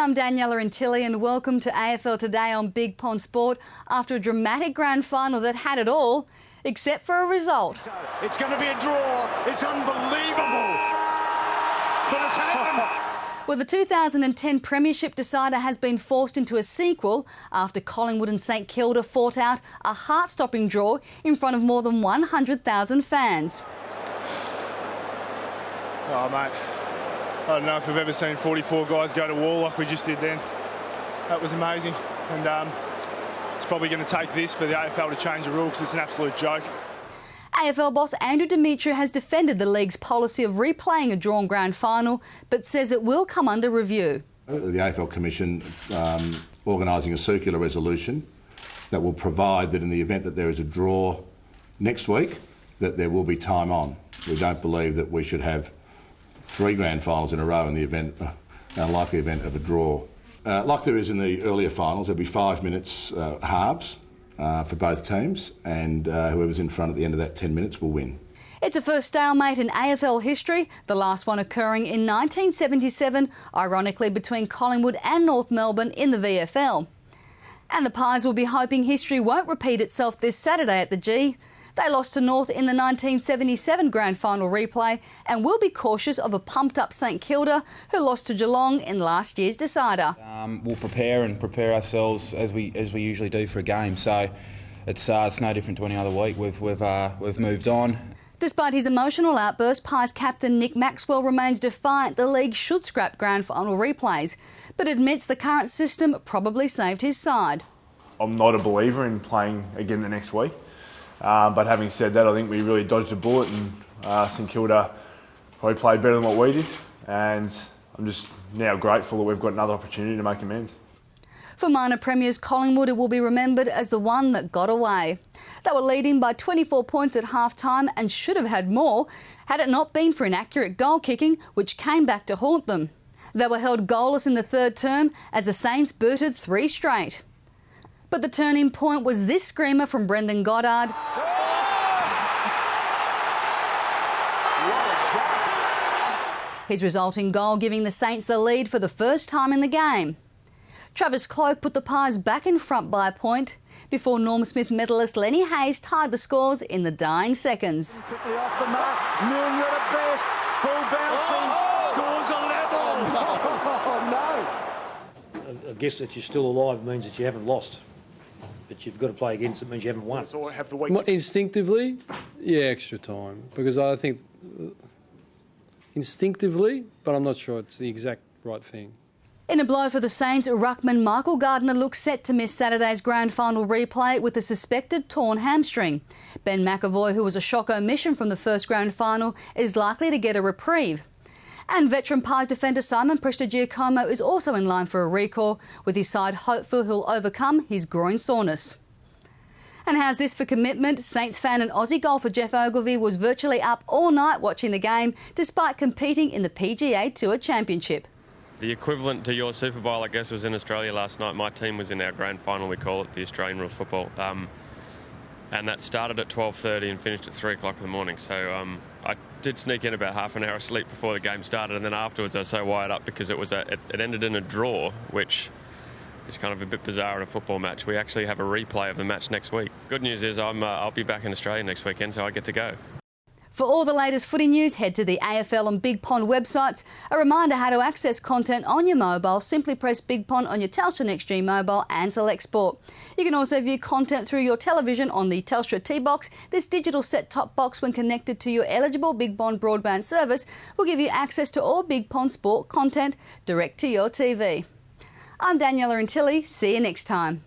I'm Daniela Intilli and welcome to AFL Today on Big Pond Sport after a dramatic grand final that had it all, except for a result. It's going to be a draw. It's unbelievable. But it's happened. Well, the 2010 Premiership decider has been forced into a sequel after Collingwood and St Kilda fought out a heart-stopping draw in front of more than 100,000 fans. Oh, mate. I don't know if I've ever seen 44 guys go to wall like we just did then. That was amazing. And it's probably going to take this for the AFL to change the rule because it's an absolute joke. AFL boss Andrew Demetriou has defended the league's policy of replaying a drawn grand final, but says it will come under review. The AFL Commission organising a circular resolution that will provide that in the event that there is a draw next week, that there will be time on. We don't believe that we should have 3 grand finals in a row in the event, unlikely event of a draw. Like there is in the earlier finals, there'll be 5 minutes halves for both teams, and whoever's in front at the end of that 10 minutes will win. It's a first stalemate in AFL history, the last one occurring in 1977, ironically between Collingwood and North Melbourne in the VFL. And the Pies will be hoping history won't repeat itself this Saturday at the G. They lost to North in the 1977 grand final replay and will be cautious of a pumped-up St Kilda who lost to Geelong in last year's decider. We'll prepare ourselves as we usually do for a game, so it's no different to any other week. We've moved on. Despite his emotional outburst, Pies captain Nick Maxwell remains defiant the league should scrap grand final replays, but admits the current system probably saved his side. I'm not a believer in playing again the next week. But having said that, I think we really dodged a bullet and St Kilda probably played better than what we did, and I'm just now grateful that we've got another opportunity to make amends. For minor premiers Collingwood, it will be remembered as the one that got away. They were leading by 24 points at half-time and should have had more had it not been for inaccurate goal kicking, which came back to haunt them. They were held goalless in the third term as the Saints booted 3 straight. But the turning point was this screamer from Brendan Goddard. His resulting goal giving the Saints the lead for the first time in the game. Travis Cloke put the Pies back in front by a point before Norm Smith medallist Lenny Hayes tied the scores in the dying seconds. Quickly off the mark. Milne at best. Ball bouncing. Scores a level. Oh, no. I guess that you're still alive means that you haven't lost. But you've got to play against it means you haven't won. Instinctively, yeah, extra time. Because I think instinctively, but I'm not sure it's the exact right thing. In a blow for the Saints, ruckman Michael Gardner looks set to miss Saturday's grand final replay with a suspected torn hamstring. Ben McAvoy, who was a shock omission from the first grand final, is likely to get a reprieve. And veteran Pies defender Simon Prestigiacomo is also in line for a recall, with his side hopeful he'll overcome his groin soreness. And how's this for commitment? Saints fan and Aussie golfer Geoff Ogilvy was virtually up all night watching the game, despite competing in the PGA Tour Championship. The equivalent to your Super Bowl, I guess, was in Australia last night. My team was in our grand final, we call it, the Australian rules football. And that started at 12:30 and finished at 3 o'clock in the morning. So I did sneak in about half an hour of sleep before the game started, and then afterwards I was so wired up because it ended in a draw, which is kind of a bit bizarre in a football match. We actually have a replay of the match next week. Good news is I'll be back in Australia next weekend, so I get to go. For all the latest footy news, head to the AFL and Big Pond websites. A reminder how to access content on your mobile. Simply press Big Pond on your Telstra Next G mobile and select Sport. You can also view content through your television on the Telstra T-Box. This digital set-top box, when connected to your eligible Big Pond broadband service, will give you access to all Big Pond Sport content direct to your TV. I'm Daniela Intilli. See you next time.